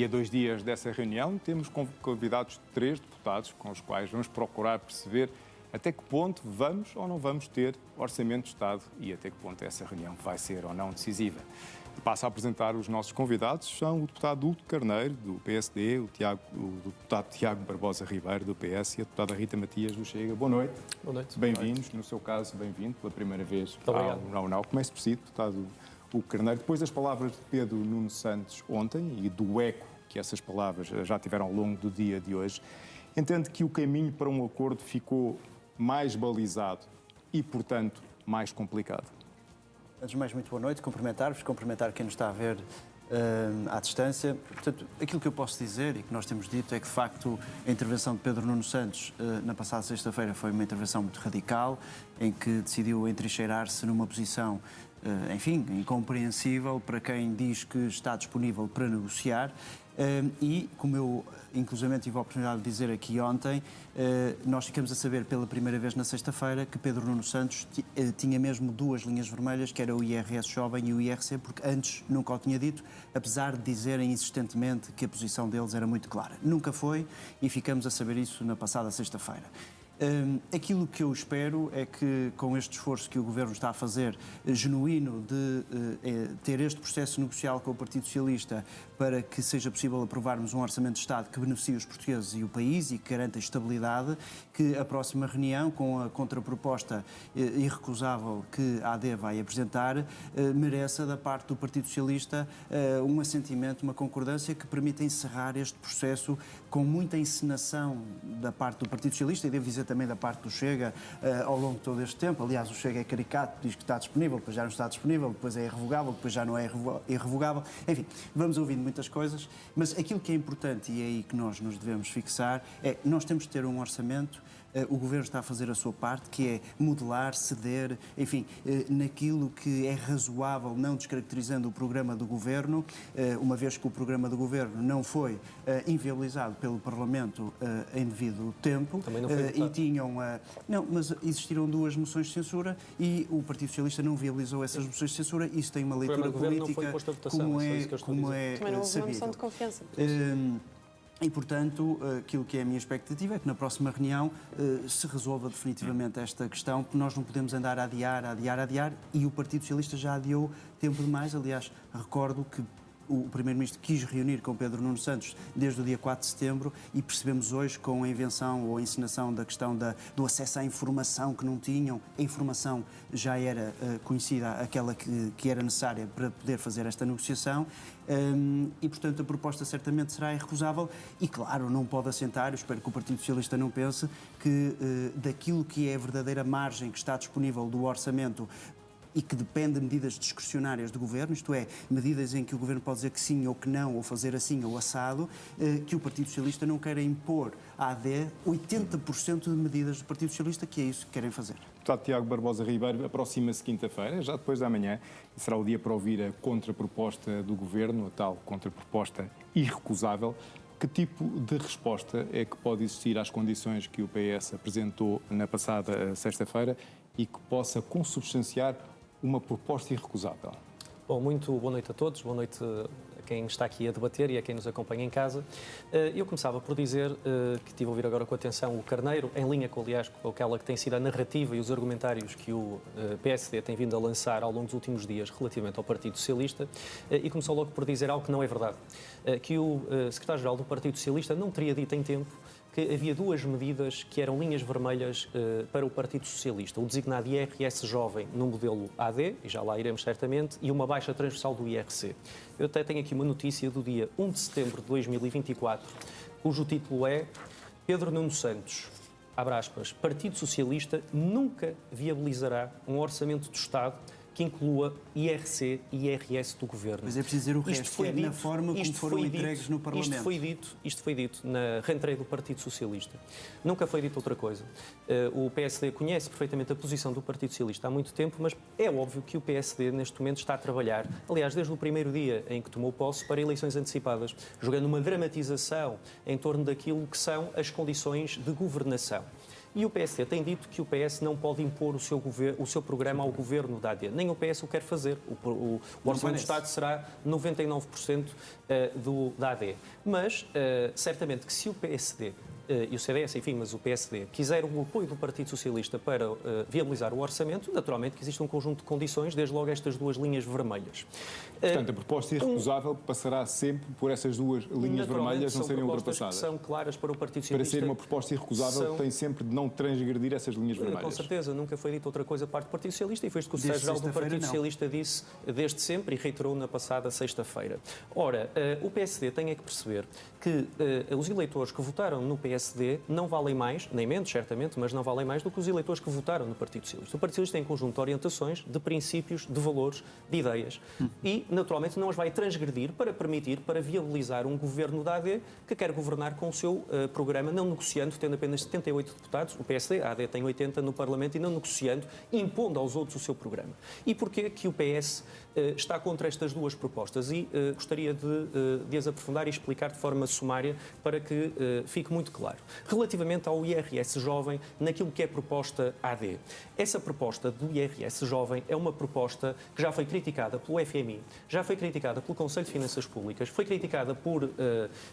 E a 2 dias dessa reunião temos convidados 3 deputados com os quais vamos procurar perceber até que ponto vamos ou não vamos ter Orçamento de Estado e até que ponto essa reunião vai ser ou não decisiva. Passo a apresentar os nossos convidados, são o deputado Hugo Carneiro, do PSD, o deputado Tiago Barbosa Ribeiro, do PS, e a deputada Rita Matias, do Chega. Boa noite. Boa noite. Bem-vindos, no seu caso, bem-vindo pela primeira vez ao Não. Começo por si, deputado Hugo Carneiro. Depois das palavras de Pedro Nuno Santos ontem e do eco que essas palavras já tiveram ao longo do dia de hoje, entende que o caminho para um acordo ficou mais balizado e, portanto, mais complicado? Antes de mais, muito boa noite, cumprimentar-vos, cumprimentar quem nos está a ver à distância. Portanto, aquilo que eu posso dizer e que nós temos dito é que, de facto, a intervenção de Pedro Nuno Santos na passada sexta-feira foi uma intervenção muito radical, em que decidiu entrincheirar-se numa posição, enfim, incompreensível para quem diz que está disponível para negociar. E, como eu inclusivamente tive a oportunidade de dizer aqui ontem, nós ficamos a saber pela primeira vez na sexta-feira que Pedro Nuno Santos tinha mesmo 2 linhas vermelhas, que era o IRS jovem e o IRC, porque antes nunca o tinha dito, apesar de dizerem insistentemente que a posição deles era muito clara. Nunca foi, e ficamos a saber isso na passada sexta-feira. Aquilo que eu espero é que, com este esforço que o Governo está a fazer, genuíno, de ter este processo negocial com o Partido Socialista para que seja possível aprovarmos um Orçamento de Estado que beneficie os portugueses e o país e que garanta estabilidade, que a próxima reunião, com a contraproposta irrecusável que a AD vai apresentar, mereça da parte do Partido Socialista um assentimento, uma concordância que permita encerrar este processo com muita encenação da parte do Partido Socialista e devo dizer também da parte do Chega ao longo de todo este tempo. Aliás, o Chega é caricato, diz que está disponível, depois já não está disponível, depois é irrevogável, depois já não é irrevogável. Enfim, vamos ouvindo muitas coisas, mas aquilo que é importante, e é aí que nós nos devemos fixar, é que nós temos de ter um orçamento. O Governo está a fazer a sua parte, que é modelar, ceder, enfim, naquilo que é razoável, não descaracterizando o programa do Governo, uma vez que o programa do Governo não foi inviabilizado pelo Parlamento em devido tempo. Também não foi e tinham... não, mas existiram 2 moções de censura e o Partido Socialista não viabilizou essas moções de censura. Isso tem uma leitura política, como é Também não houve uma moção de confiança. Por isso. E, portanto, aquilo que é a minha expectativa é que na próxima reunião se resolva definitivamente esta questão, porque nós não podemos andar a adiar, e o Partido Socialista já adiou tempo demais. Aliás, recordo que o Primeiro-Ministro quis reunir com Pedro Nuno Santos desde o dia 4 de setembro e percebemos hoje, com a invenção ou a encenação da questão do acesso à informação que não tinham, a informação já era conhecida, aquela que era necessária para poder fazer esta negociação, e, portanto, a proposta certamente será irrecusável e, claro, não pode assentar, eu espero que o Partido Socialista não pense, que daquilo que é a verdadeira margem que está disponível do orçamento e que depende de medidas discrecionárias do Governo, isto é, medidas em que o Governo pode dizer que sim ou que não, ou fazer assim ou assado, que o Partido Socialista não queira impor à AD 80% de medidas do Partido Socialista, que é isso que querem fazer. Deputado Tiago Barbosa Ribeiro, aproxima-se quinta-feira, já depois da manhã, será o dia para ouvir a contraproposta do Governo, a tal contraproposta irrecusável. Que tipo de resposta é que pode existir às condições que o PS apresentou na passada sexta-feira e que possa consubstanciar uma proposta irrecusável? Bom, muito boa noite a todos, boa noite a quem está aqui a debater e a quem nos acompanha em casa. Eu começava por dizer que estive a ouvir agora com atenção o Carneiro, em linha com, aliás, com aquela que tem sido a narrativa e os argumentários que o PSD tem vindo a lançar ao longo dos últimos dias relativamente ao Partido Socialista, e começou logo por dizer algo que não é verdade, que o secretário-geral do Partido Socialista não teria dito em tempo que havia 2 medidas que eram linhas vermelhas para o Partido Socialista, o designado IRS jovem no modelo AD, e já lá iremos certamente, e uma baixa transversal do IRC. Eu até tenho aqui uma notícia do dia 1 de setembro de 2024, cujo título é Pedro Nuno Santos, abre aspas, Partido Socialista nunca viabilizará um orçamento do Estado que inclua IRC e IRS do Governo. Mas é preciso dizer o resto, que é na forma como foram entregues no Parlamento. Isto foi dito na rentrée do Partido Socialista. Nunca foi dito outra coisa. O PSD conhece perfeitamente a posição do Partido Socialista há muito tempo, mas é óbvio que o PSD neste momento está a trabalhar, aliás, desde o primeiro dia em que tomou posse, para eleições antecipadas, jogando uma dramatização em torno daquilo que são as condições de governação. E o PSD tem dito que o PS não pode impor o seu programa ao governo da AD. Nem o PS o quer fazer. O Orçamento do Estado será 99% da AD. Mas, certamente que se o PSD e o CDS, enfim, mas o PSD, quiser o apoio do Partido Socialista para viabilizar o orçamento, naturalmente que existe um conjunto de condições, desde logo estas duas linhas vermelhas. Portanto, a proposta irrecusável passará sempre por essas duas linhas vermelhas não serem ultrapassadas. São claras para o Partido Socialista. Para ser uma proposta irrecusável, tem sempre de não transgredir essas linhas vermelhas. Com certeza, nunca foi dito outra coisa da parte do Partido Socialista e foi isto que o secretário-geral do Partido Socialista disse desde sempre e reiterou na passada sexta-feira. Ora, o PSD tem que perceber que os eleitores que votaram no PSD não valem mais, nem menos, certamente, mas não valem mais do que os eleitores que votaram no Partido Socialista. O Partido Socialista tem um conjunto de orientações, de princípios, de valores, de ideias. E, naturalmente, não as vai transgredir para permitir, para viabilizar um governo da AD que quer governar com o seu programa, não negociando, tendo apenas 78 deputados, o PSD, a AD tem 80 no Parlamento, e não negociando, impondo aos outros o seu programa. E porquê que o PS está contra estas duas propostas? E gostaria de as aprofundar e explicar de forma sumária para que fique muito claro. Relativamente ao IRS jovem, naquilo que é proposta AD. Essa proposta do IRS jovem é uma proposta que já foi criticada pelo FMI, já foi criticada pelo Conselho de Finanças Públicas, foi criticada por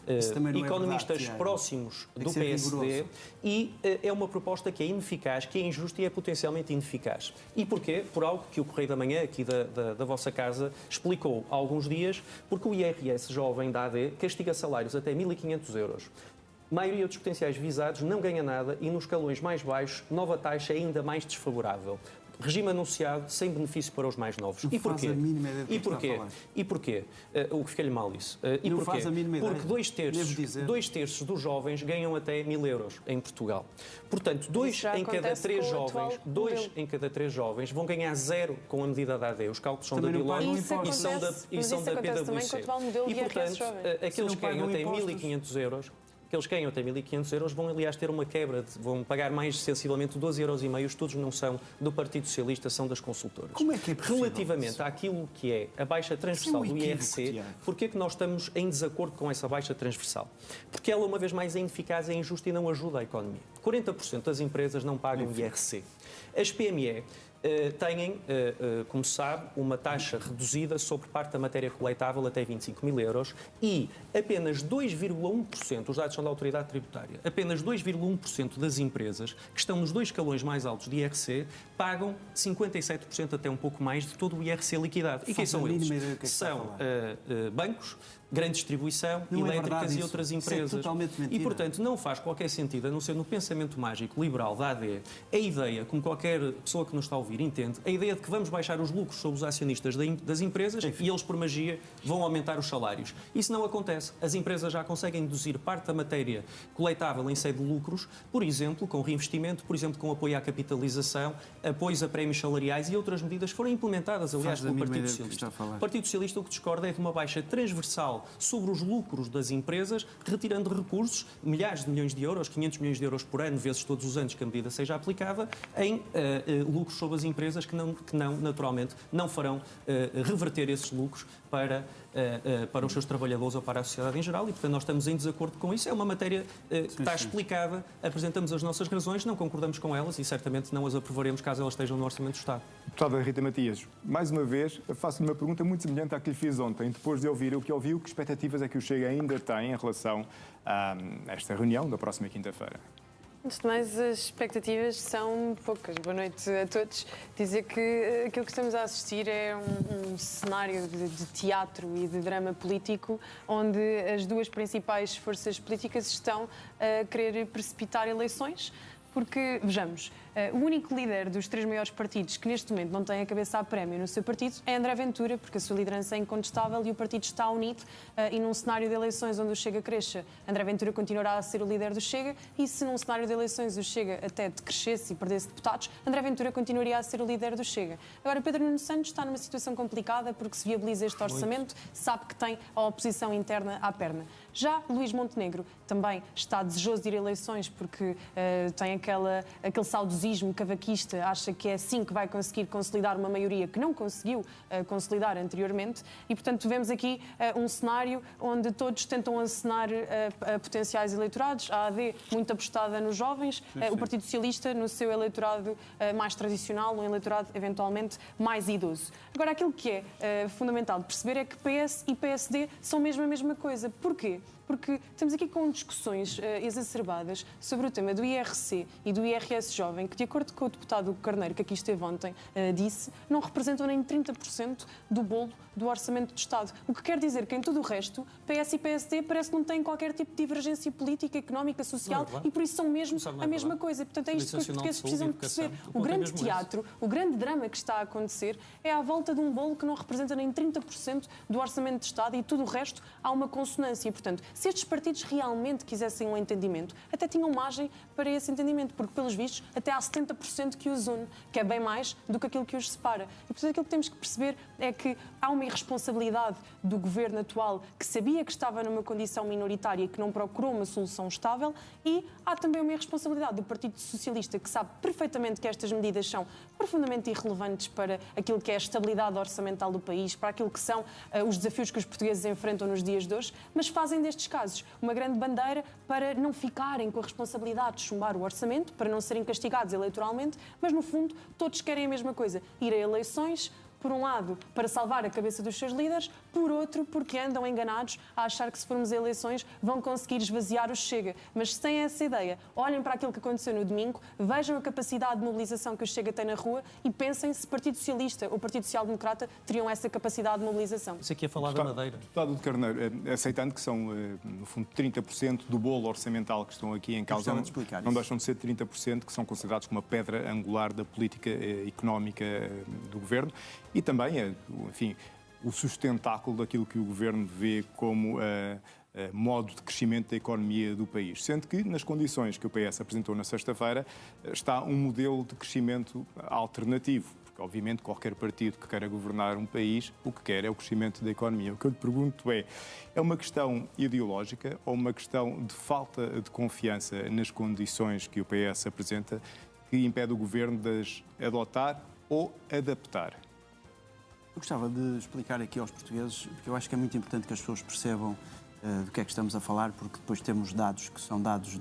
economistas próximos do PSD e é uma proposta que é ineficaz, que é injusta e é potencialmente ineficaz. E porquê? Por algo que o Correio da Manhã, aqui da vossa casa, explicou há alguns dias, porque o IRS jovem da AD castiga salários até 1.500 euros. A maioria dos potenciais visados não ganha nada e nos escalões mais baixos, nova taxa é ainda mais desfavorável. Regime anunciado sem benefício para os mais novos. E porquê? E porquê? O que fica-lhe mal isso. E porquê? Porque 2/3 dos jovens ganham até 1.000 euros em Portugal. Portanto, 2 em cada 3 jovens vão ganhar 0 com a medida da AD. Os cálculos são da Deloitte e são da PwC. E, portanto, aqueles que ganham até 1.500 euros... Aqueles que ganham até 1.500 euros vão, aliás, ter uma quebra, vão pagar mais sensivelmente 12,5 euros. Os estudos não são do Partido Socialista, são das consultoras. Como é que é possível? Relativamente àquilo que é a baixa transversal do IRC, porquê é que nós estamos em desacordo com essa baixa transversal? Porque ela, uma vez mais, é ineficaz, é injusta e não ajuda a economia. 40% das empresas não pagam IRC. As PME têm, como se sabe, uma taxa reduzida sobre parte da matéria coletável até 25.000 euros e apenas 2,1%, os dados são da Autoridade Tributária, apenas 2,1% das empresas que estão nos 2 escalões mais altos de IRC pagam 57% até um pouco mais de todo o IRC liquidado. E quem são eles? São bancos, grande distribuição, elétricas e outras empresas. E, portanto, não faz qualquer sentido, a não ser no pensamento mágico liberal da AD, a ideia, como qualquer pessoa que nos está a ouvir entende, a ideia de que vamos baixar os lucros sobre os acionistas das empresas e eles, por magia, vão aumentar os salários. Isso não acontece. As empresas já conseguem deduzir parte da matéria coletável em sede de lucros, por exemplo, com reinvestimento, por exemplo, com apoio à capitalização, apoios a prémios salariais e outras medidas foram implementadas, aliás, pelo Partido Socialista. O Partido Socialista o que discorda é de uma baixa transversal sobre os lucros das empresas, retirando recursos, milhares de milhões de euros, 500 milhões de euros por ano, vezes todos os anos que a medida seja aplicada, em lucros sobre as empresas que naturalmente, não farão reverter esses lucros para os seus trabalhadores ou para a sociedade em geral e, portanto, nós estamos em desacordo com isso. É uma matéria que está explicada, apresentamos as nossas razões, não concordamos com elas e certamente não as aprovaremos caso elas estejam no Orçamento do Estado. Deputada Rita Matias, mais uma vez, faço-lhe uma pergunta muito semelhante à que lhe fiz ontem. Depois de ouvir o que ouviu, que expectativas é que o Chega ainda tem em relação a esta reunião da próxima quinta-feira? Antes de mais, as expectativas são poucas. Boa noite a todos. Dizer que aquilo que estamos a assistir é um cenário de teatro e de drama político onde as duas principais forças políticas estão a querer precipitar eleições. Porque, vejamos, o único líder dos 3 maiores partidos que neste momento não tem a cabeça a prémio no seu partido é André Ventura, porque a sua liderança é incontestável e o partido está unido e num cenário de eleições onde o Chega cresça, André Ventura continuará a ser o líder do Chega e se num cenário de eleições o Chega até decrescesse e perdesse deputados, André Ventura continuaria a ser o líder do Chega. Agora, Pedro Nuno Santos está numa situação complicada porque se viabiliza este orçamento, sabe que tem a oposição interna à perna. Já Luís Montenegro também está desejoso de ir a eleições porque tem aquele saudosismo cavaquista, acha que é assim que vai conseguir consolidar uma maioria que não conseguiu consolidar anteriormente e, portanto, vemos aqui um cenário onde todos tentam acenar potenciais eleitorados, a AD muito apostada nos jovens, o Partido Socialista no seu eleitorado mais tradicional, um eleitorado eventualmente mais idoso. Agora, aquilo que é fundamental de perceber é que PS e PSD são mesmo a mesma coisa. Porquê? Porque estamos aqui com discussões exacerbadas sobre o tema do IRC e do IRS jovem, que, de acordo com o deputado Carneiro, que aqui esteve ontem, disse, não representam nem 30% do bolo do Orçamento de Estado. O que quer dizer que em tudo o resto, PS e PSD parece que não têm qualquer tipo de divergência política, económica, social e por isso são mesmo a mesma coisa. Portanto, é isto que os portugueses precisam de perceber. O grande teatro, o grande drama que está a acontecer é à volta de um bolo que não representa nem 30% do Orçamento de Estado e tudo o resto há uma consonância. E, portanto, se estes partidos realmente quisessem um entendimento, até tinham margem para esse entendimento, porque, pelos vistos, até há 70% que os une, que é bem mais do que aquilo que os separa. E, portanto, aquilo que temos que perceber é que há uma irresponsabilidade do governo atual que sabia que estava numa condição minoritária e que não procurou uma solução estável e há também uma irresponsabilidade do Partido Socialista que sabe perfeitamente que estas medidas são profundamente irrelevantes para aquilo que é a estabilidade orçamental do país, para aquilo que são os desafios que os portugueses enfrentam nos dias de hoje, mas fazem destes casos uma grande bandeira para não ficarem com a responsabilidade de chumbar o orçamento, para não serem castigados eleitoralmente, mas no fundo todos querem a mesma coisa, ir a eleições, por um lado, para salvar a cabeça dos seus líderes, por outro, porque andam enganados a achar que se formos a eleições vão conseguir esvaziar o Chega. Mas se têm essa ideia, olhem para aquilo que aconteceu no domingo, vejam a capacidade de mobilização que o Chega tem na rua e pensem se Partido Socialista ou Partido Social Democrata teriam essa capacidade de mobilização. Isso aqui é falar da Madeira. Deputado de Carneiro, aceitando que são, no fundo, 30% do bolo orçamental que estão aqui em causa, não deixam de ser 30% que são considerados como a pedra angular da política económica do Governo. E também, enfim, o sustentáculo daquilo que o Governo vê como modo de crescimento da economia do país. Sendo que, nas condições que o PS apresentou na sexta-feira, está um modelo de crescimento alternativo. Porque, obviamente, qualquer partido que queira governar um país, o que quer é o crescimento da economia. O que eu lhe pergunto é uma questão ideológica ou uma questão de falta de confiança nas condições que o PS apresenta que impede o Governo de as adotar ou adaptar? Eu gostava de explicar aqui aos portugueses, porque eu acho que é muito importante que as pessoas percebam do que é que estamos a falar, porque depois temos dados que são dados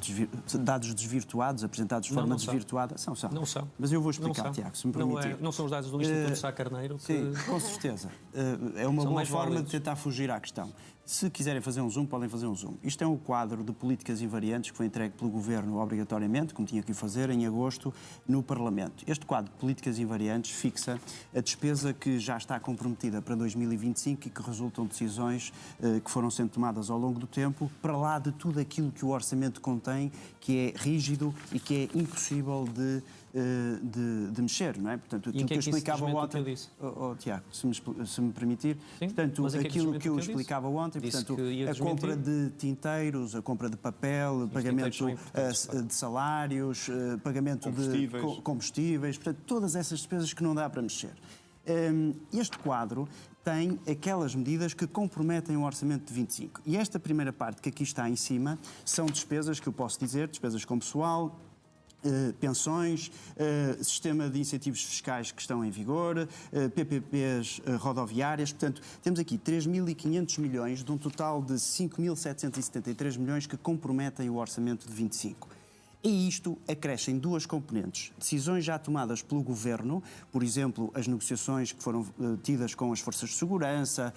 desvirtuados, apresentados de forma desvirtuada. São. Não são. Mas eu vou explicar, Tiago, se me permitir. Não são os dados do Instituto Sá Carneiro que... Sim, com certeza. É uma boa forma de tentar fugir à questão. Se quiserem fazer um zoom, podem fazer um zoom. Isto é um quadro de políticas invariantes que foi entregue pelo Governo obrigatoriamente, como tinha que fazer, em agosto, no Parlamento. Este quadro de políticas invariantes fixa a despesa que já está comprometida para 2025 e que resultam de decisões que foram sendo tomadas ao longo do tempo, para lá de tudo aquilo que o orçamento contém, que é rígido e que é impossível de mexer, não é? Portanto, aquilo que eu explicava ontem... Tiago, se me permitir. Sim, portanto, aquilo que eu explicava ontem, portanto, a compra de tinteiros, a compra de papel, pagamento de salários, pagamento de combustíveis, portanto, todas essas despesas que não dá para mexer. Este quadro tem aquelas medidas que comprometem o orçamento de 25. E esta primeira parte que aqui está em cima são despesas que eu posso dizer, despesas com pessoal, pensões, sistema de incentivos fiscais que estão em vigor, PPPs rodoviárias. Portanto, temos aqui 3.500 milhões de um total de 5.773 milhões que comprometem o orçamento de 25. E isto acrescem duas componentes. Decisões já tomadas pelo Governo, por exemplo, as negociações que foram tidas com as forças de segurança,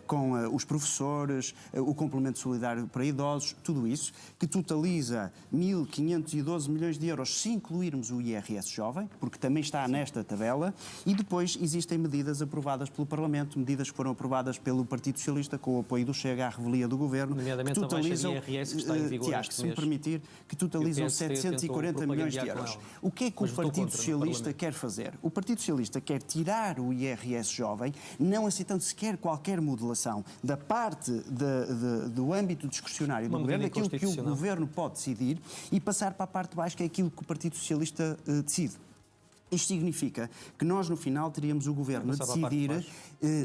com os professores, o complemento solidário para idosos, tudo isso, que totaliza 1.512 milhões de euros se incluirmos o IRS jovem, porque também está nesta tabela, e depois existem medidas aprovadas pelo Parlamento, medidas que foram aprovadas pelo Partido Socialista com o apoio do Chega à revelia do Governo, que totalizam, IRS que está em vigor Tiago, se me permitir, que totalizam 740 milhões de euros. O que é que o Partido Socialista quer fazer? O Partido Socialista quer tirar o IRS jovem, não aceitando sequer qualquer modulação da parte do âmbito discrecionário do Governo, daquilo que o Governo pode decidir, e passar para a parte de baixo, que é aquilo que o Partido Socialista decide. Isto significa que nós, no final, teríamos o Governo a decidir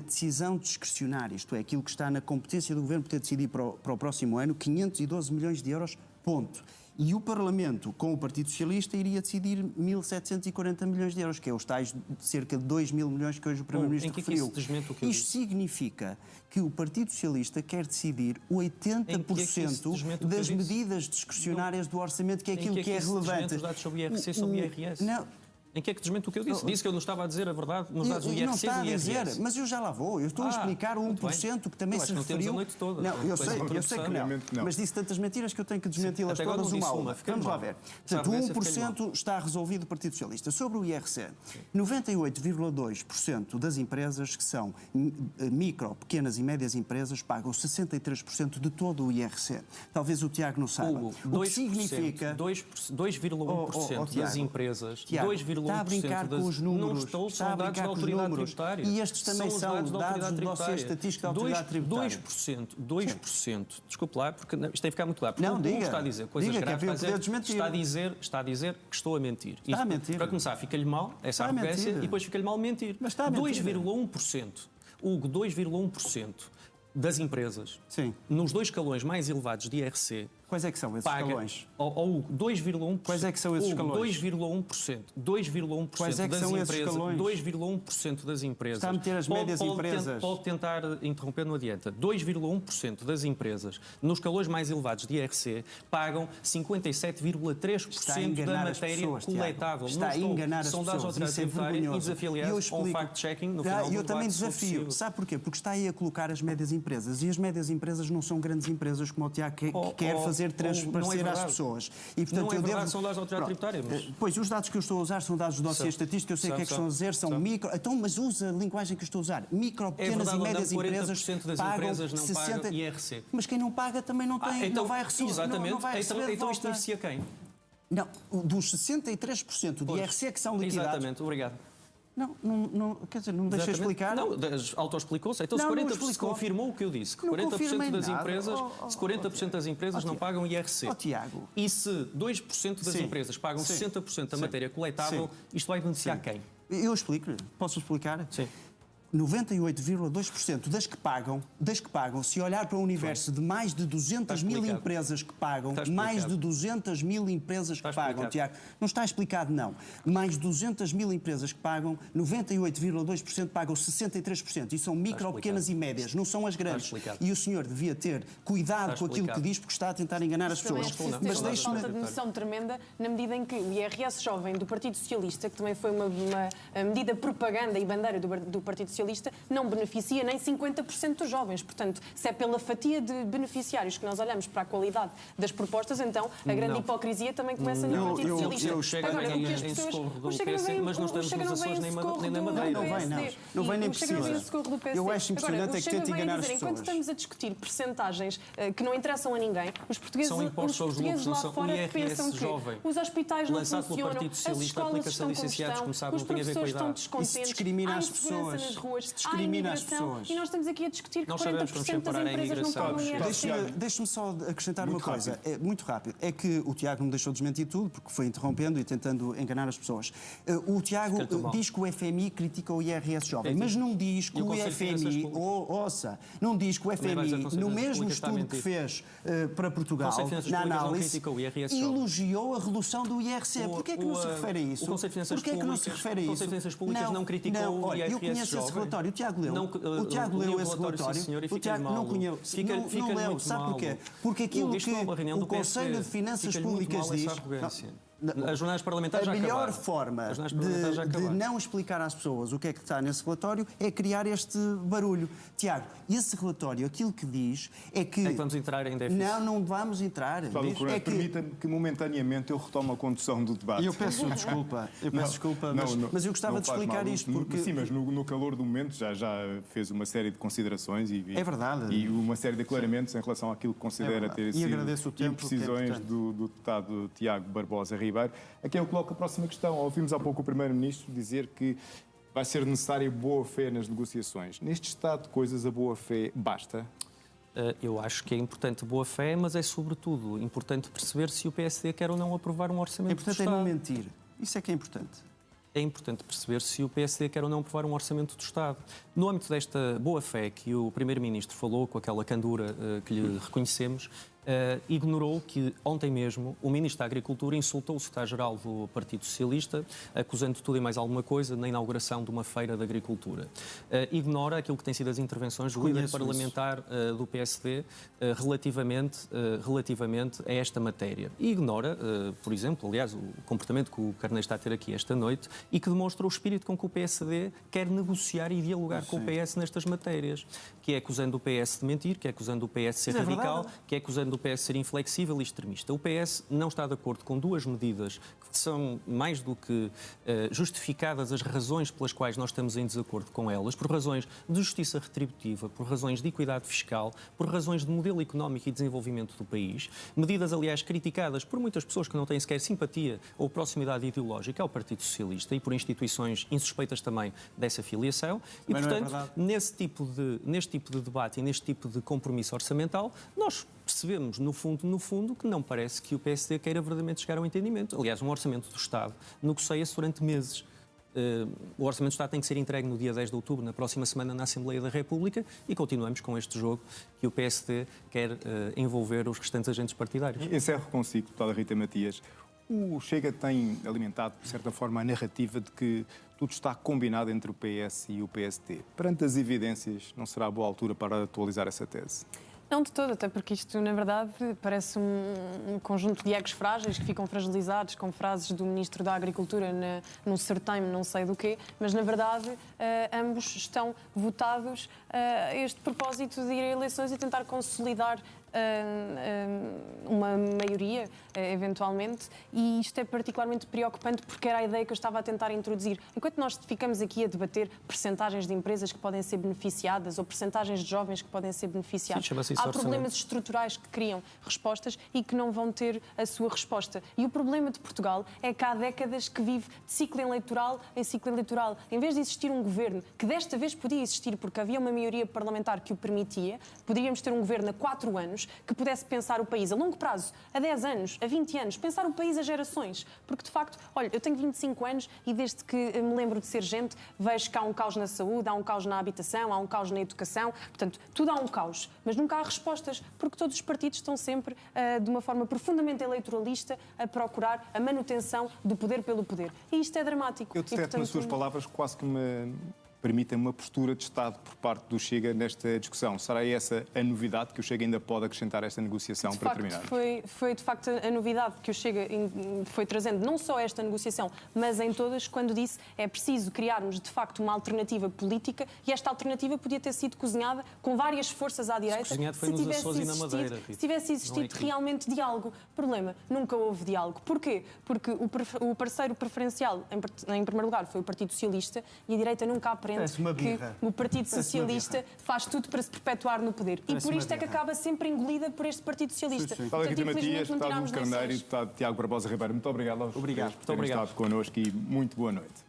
decisão discrecionária, isto é, aquilo que está na competência do Governo poder decidir para o próximo ano, 512 milhões de euros, ponto. E o Parlamento, com o Partido Socialista, iria decidir 1.740 milhões de euros, que é os tais cerca de 2 mil milhões que hoje o Primeiro-Ministro referiu. Isto significa que o Partido Socialista quer decidir 80% das medidas discrecionárias do orçamento, que é aquilo que é relevante. Os dados sobre o IRC e sobre o IRS? Não. Em que é que desmente o que eu disse? Disse que eu não estava a dizer a verdade nos dados do IRC não está a e do IRS. dizer, mas eu já lá vou. Eu estou a explicar o 1% que também se referiu. A noite toda. Não, eu sei que não. Mas disse tantas mentiras que eu tenho que desmenti-las todas uma a uma. Vamos lá ver. Portanto, o 1% está resolvido do Partido Socialista. Sobre o IRC, 98,2% das empresas que são micro, pequenas e médias empresas pagam 63% de todo o IRC. Talvez o Tiago não saiba. O que significa 2,1% das empresas, 2,1% está a brincar com os números, está a brincar com os números. E estes também são dados do dossiê estatístico da Autoridade Tributária. 2%, desculpe lá, porque isto tem que ficar muito claro. Porque não, diga, está a dizer coisas graves, está a dizer que estou a mentir. Está a mentir. Para começar, fica-lhe mal essa arrogância e depois fica-lhe mal mentir. Mas está a mentir. 2,1%, Hugo, 2,1% das empresas, sim, nos dois escalões mais elevados de IRC. Quais é que são esses escalões? 2,1%. Quais é que são esses escalões? 2,1% das empresas. 2,1% das empresas. Está a meter as médias empresas. Pode tentar interromper, não adianta. 2,1% das empresas, nos escalões mais elevados de IRC, pagam 57,3% da matéria coletável. Está a enganar as pessoas. São dados autoritários e desafiliados ao fact-checking no final do debate. Eu também desafio. Sabe porquê? Porque está aí a colocar as médias empresas. E as médias empresas não são grandes empresas como o Tiago quer fazer transparecer às pessoas. E, portanto, não é verdade, são dados da autoridade tributária. Pois, os dados que eu estou a usar são dados do dossiê estatístico, eu sei o que é que estão a dizer, são micro... Então, mas usa a linguagem que eu estou a usar. Micro, pequenas e médias empresas pagam 60%. IRC. Mas quem não paga também não tem, então, não vai receber. Exatamente. Não vai receber então isto beneficia quem? Não, dos 63% de IRC que são liquidados. Exatamente, obrigado. Não, quer dizer, não me deixa explicar. Não, auto-explicou-se. Então, se 40% confirmou o que eu disse, que 40% das empresas, se 40% das empresas não pagam IRC. Tiago. E se 2% das empresas pagam 60% da matéria coletável, isto vai beneficiar quem? Eu explico-lhe. Posso explicar? Sim. 98,2% das que pagam, se olhar para o universo de mais de 200 mil empresas que pagam, mais de 200 mil empresas que pagam, Tiago, não está explicado, não. Mais de 200 mil empresas que pagam, 98,2% pagam 63%. E são micro, pequenas e médias, não são as grandes. E o senhor devia ter cuidado com aquilo que diz, porque está a tentar enganar as pessoas. Mas deixe-me... falta de noção tremenda, na medida em que o IRS jovem do Partido Socialista, que também foi uma medida propaganda e bandeira do Partido Socialista, não beneficia nem 50% dos jovens. Portanto, se é pela fatia de beneficiários que nós olhamos para a qualidade das propostas, então a grande hipocrisia também começa no Partido Socialista. Agora, o que as pessoas... O Chega mas não estamos nos Açores nem na Madeira. Não vem nem precisa. Eu acho impressionante é que tenta enganar as pessoas. Enquanto estamos a discutir percentagens que não interessam a ninguém, os portugueses lá fora pensam que os hospitais não funcionam, as escolas estão como estão, os professores estão descontentes, há insegurança nas ruas, há imigração, e nós estamos aqui a discutir que 40% das empresas não pagam IRC. Deixe-me só acrescentar uma coisa, muito rápido. É que o Tiago não deixou desmentir tudo, porque foi interrompendo e tentando enganar as pessoas. O Tiago diz que o FMI critica o IRS jovem, mas não diz que o FMI, não diz que o FMI, no mesmo estudo que fez para Portugal, na análise, elogiou a redução do IRC. Porquê é que não se refere a isso? Porquê é que não se refere a isso? O Conselho de Finanças Públicas não criticou o IRS eu conheço esse relatório, o Tiago leu. O Tiago leu esse relatório. O Tiago não conhece. Não leu. Sabe porquê? Porque aquilo que o Conselho de Finanças Públicas diz... As jornadas parlamentares já acabaram. A melhor forma de não explicar às pessoas o que é que está nesse relatório é criar este barulho. Tiago, esse relatório, aquilo que diz é que... É que vamos entrar em déficit. Não vamos entrar. Permita-me que momentaneamente eu retome a condução do debate. Eu peço desculpa, mas eu gostava de explicar isto porque... Sim, mas no calor do momento já fez uma série de considerações é verdade. E uma série de declaramentos em relação àquilo que considera ter sido imprecisões do deputado Tiago Barbosa Ribeiro, a quem eu coloco a próxima questão. Ouvimos há pouco o Primeiro-Ministro dizer que vai ser necessária boa-fé nas negociações. Neste estado de coisas, a boa-fé basta? Eu acho que é importante boa-fé, mas é sobretudo importante perceber se o PSD quer ou não aprovar um orçamento do Estado. É importante não mentir. Isso é que é importante. É importante perceber se o PSD quer ou não aprovar um orçamento do Estado. No âmbito desta boa-fé que o Primeiro-Ministro falou, com aquela candura que lhe reconhecemos, ignorou que ontem mesmo o Ministro da Agricultura insultou o secretário-geral do Partido Socialista, acusando tudo e mais alguma coisa na inauguração de uma feira de agricultura. Ignora aquilo que tem sido as intervenções do líder parlamentar do PSD relativamente a esta matéria. E ignora, por exemplo, aliás, o comportamento que o Carneiro está a ter aqui esta noite e que demonstra o espírito com que o PSD quer negociar e dialogar com o PS nestas matérias, que é acusando o PS de mentir, que é acusando o PS de ser radical, que é acusando o PS de ser inflexível e extremista. O PS não está de acordo com duas medidas que são mais do que justificadas as razões pelas quais nós estamos em desacordo com elas, por razões de justiça retributiva, por razões de equidade fiscal, por razões de modelo económico e desenvolvimento do país. Medidas, aliás, criticadas por muitas pessoas que não têm sequer simpatia ou proximidade ideológica ao Partido Socialista e por instituições insuspeitas também dessa filiação. E, portanto, neste tipo de debate e neste tipo de compromisso orçamental, nós percebemos, no fundo, que não parece que o PSD queira verdadeiramente chegar ao entendimento. Aliás, um orçamento do Estado negocia-se durante meses. O Orçamento do Estado tem que ser entregue no dia 10 de outubro, na próxima semana, na Assembleia da República, e continuamos com este jogo que o PSD quer envolver os restantes agentes partidários. Encerro consigo, deputada Rita Matias. O Chega tem alimentado, de certa forma, a narrativa de que tudo está combinado entre o PS e o PSD. Perante as evidências, não será a boa altura para atualizar essa tese? Não de todo, até porque isto, na verdade, parece um conjunto de egos frágeis que ficam fragilizados com frases do Ministro da Agricultura num certame não sei do quê, mas, na verdade, ambos estão votados a este propósito de ir a eleições e tentar consolidar uma maioria, eventualmente, e isto é particularmente preocupante porque era a ideia que eu estava a tentar introduzir. Enquanto nós ficamos aqui a debater percentagens de empresas que podem ser beneficiadas ou percentagens de jovens que podem ser beneficiados, sim, há problemas estruturais que criam respostas e que não vão ter a sua resposta. E o problema de Portugal é que há décadas que vive de ciclo eleitoral em ciclo eleitoral. Em vez de existir um governo, que desta vez podia existir porque havia uma maioria parlamentar que o permitia, poderíamos ter um governo a 4 anos que pudesse pensar o país a longo prazo, a 10 anos, a 20 anos, pensar o país a gerações. Porque, de facto, olha, eu tenho 25 anos e desde que me lembro de ser gente, vejo que há um caos na saúde, há um caos na habitação, há um caos na educação. Portanto, tudo há um caos. Mas nunca há respostas, porque todos os partidos estão sempre, de uma forma profundamente eleitoralista, a procurar a manutenção do poder pelo poder. E isto é dramático. Eu detecto nas suas palavras quase que permitem uma postura de Estado por parte do Chega nesta discussão. Será essa a novidade que o Chega ainda pode acrescentar a esta negociação para terminar? Foi de facto a novidade que o Chega foi trazendo, não só a esta negociação, mas em todas, quando disse é preciso criarmos de facto uma alternativa política e esta alternativa podia ter sido cozinhada com várias forças à direita se tivesse existido realmente diálogo. Problema, nunca houve diálogo. Porquê? Porque o parceiro preferencial, em primeiro lugar, foi o Partido Socialista e a direita nunca aprende que o Partido Socialista faz tudo para se perpetuar no poder. E por isto é que acaba sempre engolida por este Partido Socialista. Deputada Rita Matias, deputado Carneiro e deputado Tiago Barbosa Ribeiro, muito obrigado aos três por terem estado connosco e muito boa noite.